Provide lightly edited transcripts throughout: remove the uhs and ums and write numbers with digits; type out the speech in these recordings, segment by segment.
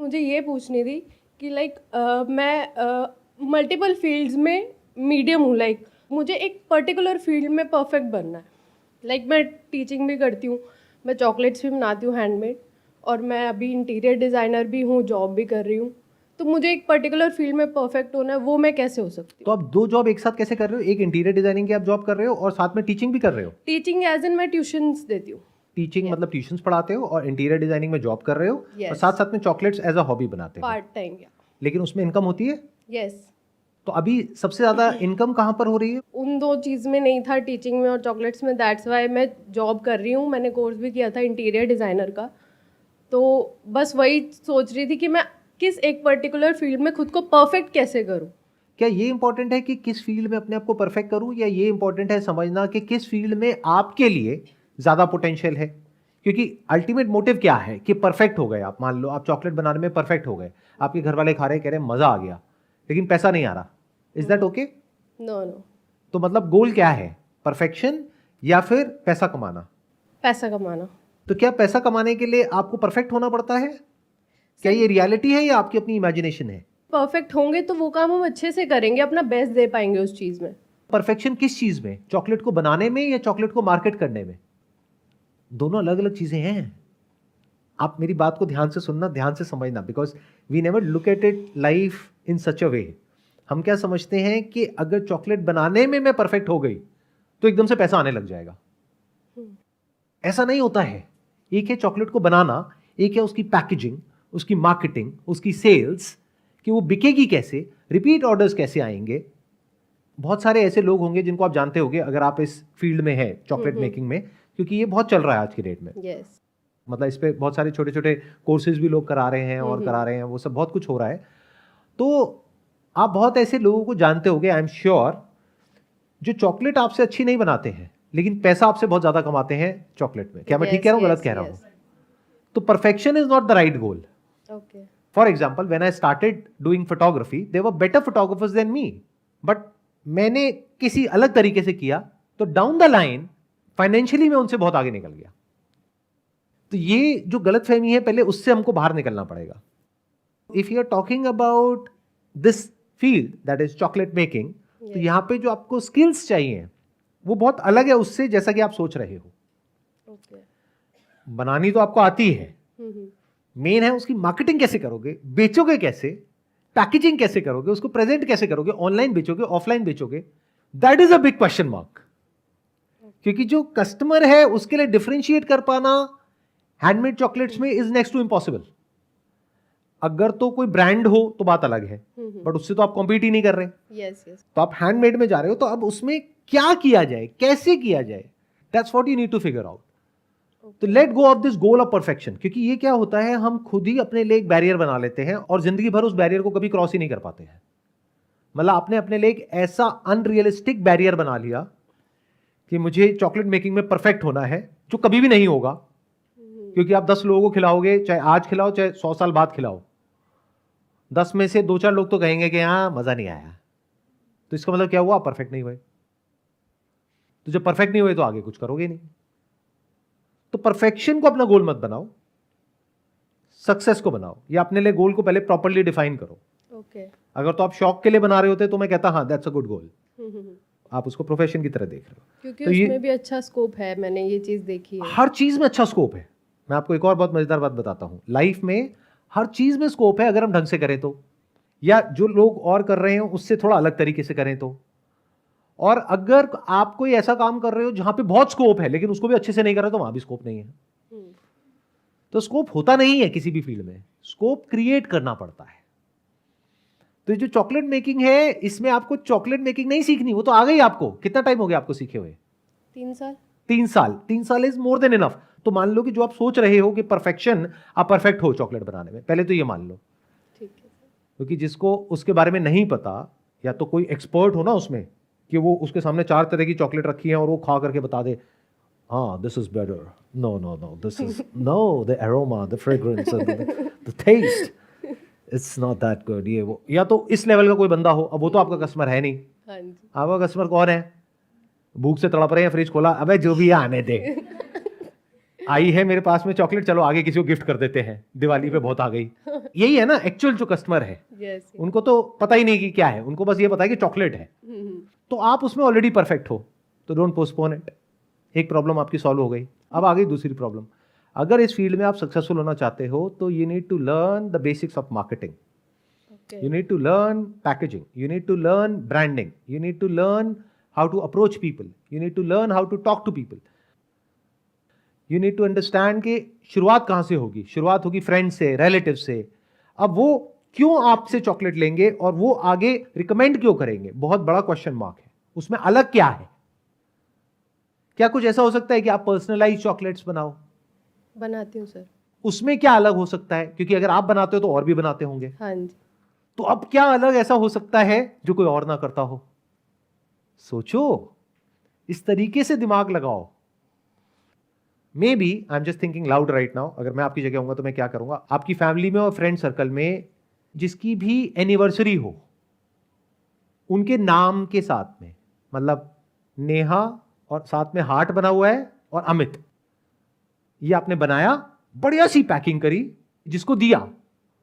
मुझे ये पूछनी थी कि मैं मल्टीपल फील्ड्स में मीडियम हूँ। मुझे एक पर्टिकुलर फील्ड में परफेक्ट बनना है। मैं टीचिंग भी करती हूँ, मैं चॉकलेट्स भी बनाती हूँ हैंडमेड, और मैं अभी इंटीरियर डिज़ाइनर भी हूँ, जॉब भी कर रही हूँ। तो मुझे एक पर्टिकुलर फील्ड में परफेक्ट होना है, वो मैं कैसे हो सकती तो हूँ? आप 2 जॉब एक साथ कैसे कर रहे हो? एक इंटीरियर डिजाइनिंग की आप जॉब कर रहे हो और साथ में टीचिंग भी कर रहे हो। टीचिंग एज इन मैं ट्यूशंस देती हूँ। Teaching Yes. मतलब ट्यूशंस पढ़ाते हो और इंटीरियर डिजाइनिंग में जॉब कर रहे हो और Yes. साथ साथ में चॉकलेट्स एज अ हॉबी बनाते हो। पार्ट टाइम या लेकिन उसमें इनकम होती है। यस। तो अभी सबसे ज्यादा इनकम कहाँ पर हो रही है? उन दो चीज़ में नहीं था, टीचिंग में और चॉकलेट्स में। दैट्स वाई मैं जॉब कर रही हूँ। मैंने कोर्स भी किया था इंटीरियर डिज़ाइनर का। तो बस वही सोच रही थी कि मैं किस एक पर्टिकुलर फील्ड में खुद को परफेक्ट कैसे करूँ। क्या ये इंपॉर्टेंट है कि किस फील्ड में अपने आप को परफेक्ट करूं, या ये इंपॉर्टेंट है समझना कि किस फील्ड में आपके लिए ज्यादा पोटेंशियल है? क्योंकि अल्टीमेट मोटिव क्या है कि परफेक्ट हो गए आप। मान लो आप चॉकलेट बनाने में परफेक्ट हो गए, आपके घर वाले खा रहे कह रहे मजा आ गया, लेकिन पैसा नहीं आ रहा। Is that okay? No no. तो मतलब गोल क्या है, परफेक्शन या फिर पैसा कमाना? पैसा कमाना। तो क्या पैसा कमाने के लिए आपको परफेक्ट होना पड़ता है? क्या ये रियलिटी है या आपकी अपनी इमेजिनेशन है? परफेक्ट होंगे तो वो काम हम अच्छे से करेंगे, अपना बेस्ट दे पाएंगे उस चीज़ में। परफेक्शन किस चीज में? चॉकलेट को बनाने में या चॉकलेट को मार्केट करने में? दोनों अलग अलग चीजें हैं। आप मेरी बात को ध्यान से सुनना, ध्यान से समझना, because we never look at it life in such a way. हम क्या समझते हैं कि अगर चॉकलेट बनाने में मैं परफेक्ट हो गई तो एकदम से पैसा आने लग जाएगा। ऐसा नहीं होता है। एक है चॉकलेट को बनाना, एक है उसकी पैकेजिंग, उसकी मार्केटिंग, उसकी सेल्स, कि वो बिकेगी कैसे, रिपीट ऑर्डर्स कैसे आएंगे। बहुत सारे ऐसे लोग होंगे जिनको आप जानते होंगे अगर आप इस फील्ड में हैं, चॉकलेट मेकिंग में, क्योंकि ये बहुत चल रहा है आज की डेट में। यस। मतलब इस पे बहुत सारे छोटे छोटे कोर्सेज भी लोग करा रहे हैं और करा रहे हैं, वो सब बहुत कुछ हो रहा है। तो आप बहुत ऐसे लोगों को जानते होंगे, आई एम श्योर, जो चॉकलेट आपसे अच्छी नहीं बनाते हैं लेकिन पैसा आपसे बहुत ज्यादा कमाते हैं चॉकलेट में। क्या मैं ठीक कह रहा हूँ, गलत कह रहा हूँ? तो perfection is not the right goal. Okay. For example, when I started doing photography, there were better photographers than me, but मैंने किसी अलग तरीके से किया, तो डाउन द लाइन फाइनेंशियली मैं उनसे बहुत आगे निकल गया। तो ये जो गलतफहमी है, पहले उससे हमको बाहर निकलना पड़ेगा। If you are talking about this field that is chocolate making, तो यहां पे जो आपको स्किल्स चाहिए वो बहुत अलग है उससे जैसा कि आप सोच रहे हो। ओके। बनानी तो आपको आती है, मेन है उसकी मार्केटिंग कैसे करोगे, बेचोगे कैसे, पैकेजिंग कैसे करोगे, उसको प्रेजेंट कैसे करोगे, ऑनलाइन बेचोगे, ऑफलाइन बेचोगे, that is a big question mark. क्योंकि जो कस्टमर है उसके लिए डिफरेंशिएट कर पाना हैंडमेड चॉकलेट्स में इज नेक्स्ट टू इम्पॉसिबल। अगर तो कोई ब्रांड हो तो बात अलग है, बट उससे तो आप कॉम्पीट ही नहीं कर रहे। Yes yes. तो आप हैंडमेड में जा रहे हो, तो अब उसमें क्या किया जाए, कैसे किया जाए, that's what you need to figure out. तो let go of this goal of perfection, क्योंकि ये क्या होता है, हम खुद ही अपने लिए एक बैरियर बना लेते हैं और जिंदगी भर उस बैरियर को कभी क्रॉस ही नहीं कर पाते हैं। मतलब आपने अपने लिए एक ऐसा अनरियलिस्टिक बैरियर बना लिया कि मुझे चॉकलेट मेकिंग में परफेक्ट होना है, जो कभी भी नहीं होगा। क्योंकि आप 10 लोगों को खिलाओगे, चाहे आज खिलाओ चाहे 100 साल बाद खिलाओ, 10 में से 2-4 लोग तो कहेंगे कि हाँ मजा नहीं आया। तो इसका मतलब क्या हुआ, परफेक्ट नहीं हुए। तो जब परफेक्ट नहीं हुए तो आगे कुछ करोगे नहीं। तो परफेक्शन को अपना गोल मत बनाओ, सक्सेस को बनाओ, या अपने लिए गोल को पहले प्रॉपर्ली डिफाइन करो। ओके। अगर तो आप शौक के लिए बना रहे होते तो मैं कहता हाँ दैट्स अ गुड गोल। आप उसको प्रोफेशन की तरह देख रहे हो, क्योंकि तो उसमें भी अच्छा स्कोप है, मैंने ये चीज देखी है। हर चीज में अच्छा स्कोप है। मैं आपको एक और बहुत मजेदार बात बताता हूं, लाइफ में हर चीज में स्कोप है अगर हम ढंग से करें तो, या जो लोग और कर रहे हैं उससे थोड़ा अलग तरीके से करें तो। और अगर आप कोई ऐसा काम कर रहे हो जहां पे बहुत स्कोप है लेकिन उसको भी अच्छे से नहीं कर रहे तो वहां भी स्कोप नहीं है। तो स्कोप होता नहीं है किसी भी फील्ड में, स्कोप क्रिएट करना पड़ता है। तो जो चॉकलेट मेकिंग है, इसमें आपको चॉकलेट मेकिंग नहीं सीखनी, वो तो आ गई आपको। कितना टाइम हो गया आपको सीखे हुए? 3 साल। 3 साल। 3 साल इज मोर देन इनफ। तो मान लो कि जो आप सोच रहे हो कि परफेक्शन, आप परफेक्ट हो चॉकलेट बनाने में, पहले तो ये मान लो। ठीक है। क्योंकि जिसको उसके बारे में नहीं पता, या तो कोई एक्सपर्ट हो ना उसमें, कि वो उसके सामने 4 तरह की चॉकलेट रखी है और वो खा करके बता दे हाँ this is better, no no no this is no, the aroma, the fragrance, the taste, it's not that good, ये वो। या तो इस लेवल का कोई बंदा हो, अब वो तो आपका कस्टमर है नहीं। हाँ जी। आपका कस्टमर कौन है? भूख से तड़प रहे हैं, फ्रिज खोला, अबे जो भी है आने दे। आई है मेरे पास में चॉकलेट, चलो आगे किसी को गिफ्ट कर देते हैं, दिवाली पे बहुत आ गई। यही है ना एक्चुअल जो कस्टमर है, yes, उनको तो पता ही नहीं कि क्या है, उनको बस ये पता है कि चॉकलेट है। तो आप उसमें ऑलरेडी परफेक्ट हो, तो डोंट पोस्टपोन इट। एक प्रॉब्लम आपकी सॉल्व हो गई, अब आ गई दूसरी प्रॉब्लम। अगर इस फील्ड में आप सक्सेसफुल होना चाहते हो तो you need to learn the basics of marketing, you need to learn packaging, you need to learn branding, you need to learn how to approach people, you need to learn how to talk to people, you need to understand कि शुरुआत कहाँ से होगी। शुरुआत होगी friend से, relative से। अब वो क्यों आपसे चॉकलेट लेंगे और वो आगे रिकमेंड क्यों करेंगे, बहुत बड़ा क्वेश्चन मार्क है। उसमें अलग क्या है? क्या कुछ ऐसा हो सकता है कि आप पर्सनलाइज चॉकलेट्स बनाओ? बनाती हूँ सर। उसमें क्या अलग हो सकता है? क्योंकि अगर आप बनाते हो तो और भी बनाते होंगे। हाँ जी। तो अब क्या अलग ऐसा हो सकता है जो कोई और ना करता हो? सोचो, इस तरीके से दिमाग लगाओ। Maybe I am just thinking loud right now. अगर मैं आपकी जगह होऊंगा तो मैं क्या करूंगा, आपकी फैमिली में और फ्रेंड सर्कल में जिसकी भी एनिवर्सरी हो, उनके नाम के साथ में, मतलब नेहा और साथ में हार्ट बना हुआ है और अमित, ये आपने बनाया, बढ़िया सी पैकिंग करी, जिसको दिया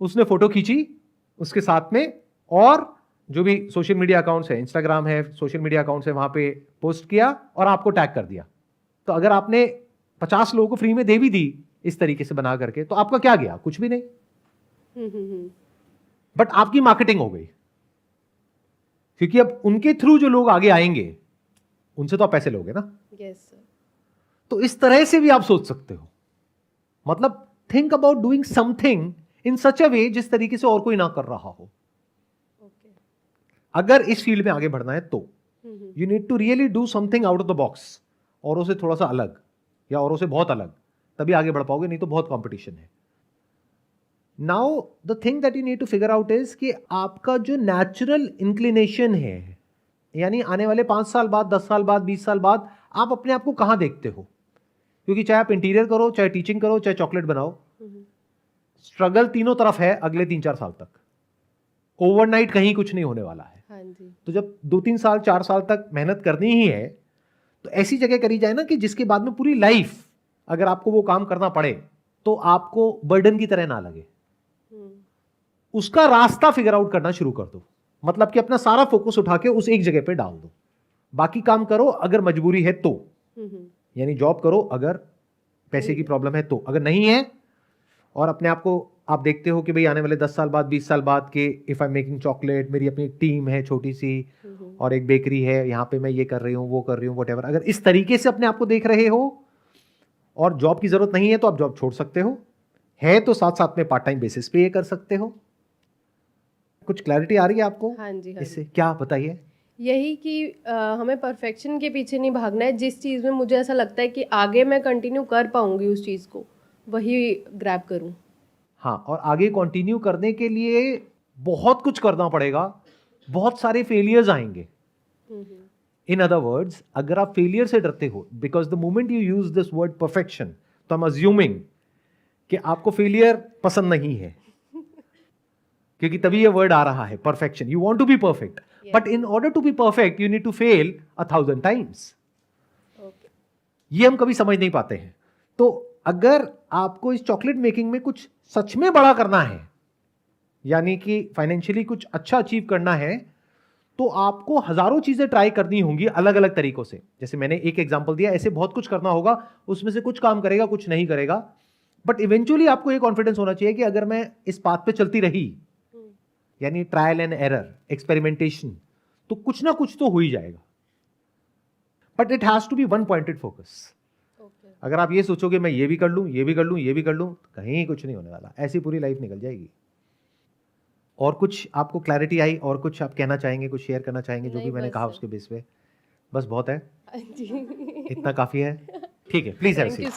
उसने फोटो खींची उसके साथ में, और जो भी सोशल मीडिया अकाउंट्स है, इंस्टाग्राम है, सोशल मीडिया अकाउंट्स है, वहां पे पोस्ट किया और आपको टैग कर दिया। तो अगर आपने 50 लोगों को फ्री में दे भी दी इस तरीके से बना करके, तो आपका क्या गया? कुछ भी नहीं। बट आपकी मार्केटिंग हो गई, क्योंकि अब उनके थ्रू जो लोग आगे आएंगे उनसे तो आप पैसे लोगे ना। Yes sir. तो इस तरह से भी आप सोच सकते हो। मतलब think about doing something in such a way जिस तरीके से और कोई ना कर रहा हो। अगर इस फील्ड में आगे बढ़ना है तो you need to really do something out of the box, औरों से थोड़ा सा अलग या औरों से बहुत अलग, तभी आगे बढ़ पाओगे, नहीं तो बहुत कंपटीशन है। Now the thing that you need to figure out is कि आपका जो नेचुरल इंक्लिनेशन है, यानी आने वाले 5 साल बाद, 10 साल बाद, 20 साल बाद आप अपने आप को कहां देखते हो? क्योंकि चाहे आप इंटीरियर करो, चाहे टीचिंग करो, चाहे चॉकलेट बनाओ, स्ट्रगल तीनों तरफ है अगले 3-4 साल तक। ओवरनाइट कहीं कुछ नहीं होने वाला है। हाँ जी। तो जब 2-3 साल 4 साल तक मेहनत करनी ही है, तो ऐसी जगह करी जाए ना कि जिसके बाद में पूरी लाइफ अगर आपको वो काम करना पड़े तो आपको बर्डन की तरह ना लगे। उसका रास्ता फिगर आउट करना शुरू कर दो। मतलब कि अपना सारा फोकस उठा के उस एक जगह पे डाल दो, बाकी काम करो अगर मजबूरी है तो, यानी जॉब करो अगर पैसे की प्रॉब्लम है तो, अगर नहीं है और अपने आप को आप देखते हो कि भाई आने वाले 10 साल बाद, 20 साल बाद के if I am making chocolate, मेरी अपनी टीम है छोटी सी और एक बेकरी है, यहाँ पे मैं ये कर रही हूँ, वो कर रही हूँ, व्हाटएवर, अगर इस तरीके से अपने आप को देख रहे हो और जॉब की जरूरत नहीं है तो आप जॉब छोड़ सकते हो, है तो साथ साथ में पार्ट टाइम बेसिस पे ये कर सकते हो। कुछ क्लैरिटी आ रही है आपको? हाँ जी। हाँ इससे क्या बताइए? यही कि हमें परफेक्शन के पीछे नहीं भागना है। जिस चीज़ में मुझे ऐसा लगता है कि आगे मैं कंटिन्यू कर पाऊंगी उस चीज़ को, वही ग्रैब करूं। हाँ, और आगे कंटिन्यू करने के लिए बहुत कुछ करना पड़ेगा, बहुत सारे फेलियर्स आएंगे। इन अदर वर्ड्स, अगर आप फेलियर से डरते हो, because the moment you use this word perfection, तो आई एम अज्यूमिंग कि आपको फेलियर पसंद नहीं है, क्योंकि तभी ये वर्ड आ रहा है perfection. You want to be perfect, but in order to be perfect you need to fail 1000 times. ये हम कभी समझ नहीं पाते हैं। तो अगर आपको इस चॉकलेट मेकिंग में कुछ सच में बड़ा करना है, यानी कि फाइनेंशियली कुछ अच्छा अचीव करना है, तो आपको हजारों चीजें ट्राई करनी होंगी अलग अलग तरीकों से। जैसे मैंने एक एग्जांपल दिया, ऐसे बहुत कुछ करना होगा, उसमें से कुछ काम करेगा, कुछ नहीं करेगा, बट इवेंचुअली आपको ये कॉन्फिडेंस होना चाहिए कि अगर मैं इस पाथ पे चलती रही, यानी ट्रायल एंड एरर, एक्सपेरिमेंटेशन, तो कुछ ना कुछ तो हो ही जाएगा। But it has to be one pointed focus. अगर आप ये सोचोगे मैं ये भी कर लूं, ये भी कर लूं, ये भी कर लूं, तो कहीं कुछ नहीं होने वाला, ऐसी पूरी लाइफ निकल जाएगी। और कुछ आपको क्लैरिटी आई और कुछ आप कहना चाहेंगे, कुछ शेयर करना चाहेंगे जो भी मैंने कहा उसके बेस पे? बस बहुत है, इतना काफी है, ठीक है, प्लीज हैव अ सीट।